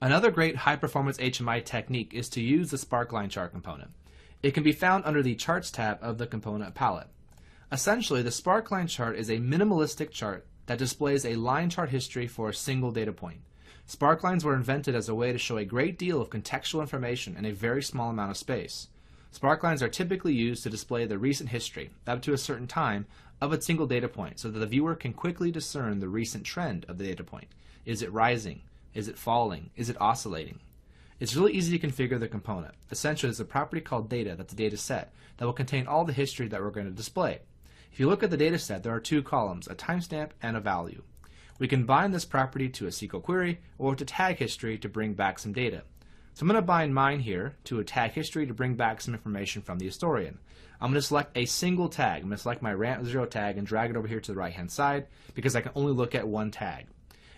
Another great high-performance HMI technique is to use the sparkline chart component. It can be found under the Charts tab of the component palette. Essentially, the sparkline chart is a minimalistic chart that displays a line chart history for a single data point. Sparklines were invented as a way to show a great deal of contextual information in a very small amount of space. Sparklines are typically used to display the recent history, up to a certain time, of a single data point so that the viewer can quickly discern the recent trend of the data point. Is it rising? Is it falling? Is it oscillating? It's really easy to configure the component. Essentially, it's a property called data, that's a data set, that will contain all the history that we're going to display. If you look at the data set, there are two columns, a timestamp and a value. We can bind this property to a SQL query or to tag history to bring back some data. So I'm going to bind mine here to a tag history to bring back some information from the historian. I'm going to select a single tag. I'm going to select my RAMP0 tag and drag it over here to the right hand side because I can only look at one tag.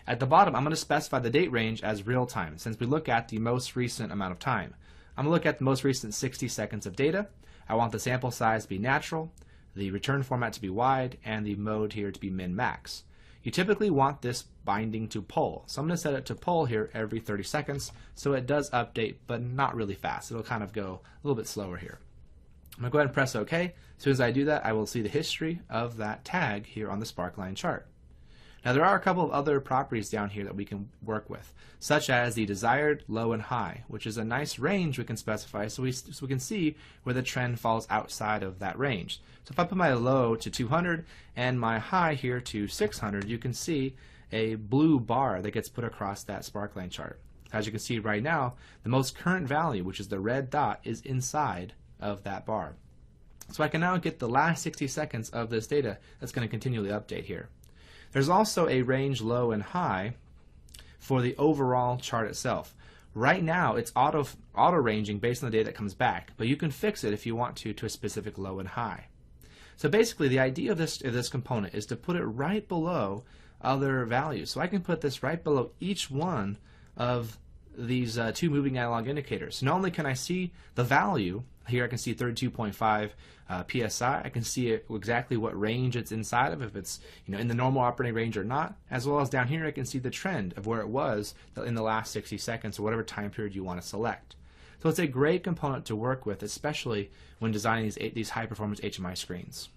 At the bottom, I'm going to specify the date range as real time since we look at the most recent amount of time. I'm going to look at the most recent 60 seconds of data. I want the sample size to be natural, the return format to be wide, and the mode here to be min-max. You typically want this binding to poll. So I'm going to set it to poll here every 30 seconds so it does update, but not really fast. It'll kind of go a little bit slower here. I'm going to go ahead and press OK. As soon as I do that, I will see the history of that tag here on the sparkline chart. Now there are a couple of other properties down here that we can work with, such as the desired low and high, which is a nice range we can specify so we can see where the trend falls outside of that range. So if I put my low to 200 and my high here to 600, you can see a blue bar that gets put across that sparkline chart. As you can see right now, the most current value, which is the red dot, is inside of that bar. So I can now get the last 60 seconds of this data that's going to continually update here. There's also a range low and high for the overall chart itself. Right now it's auto ranging based on the data that comes back, but you can fix it if you want to a specific low and high. So basically the idea of this component is to put it right below other values. So I can put this right below each one of these two moving analog indicators. So not only can I see the value, here I can see 32.5 PSI, I can see exactly what range it's inside of, if it's in the normal operating range or not, as well as down here I can see the trend of where it was in the last 60 seconds or whatever time period you want to select. So it's a great component to work with, especially when designing these high performance HMI screens.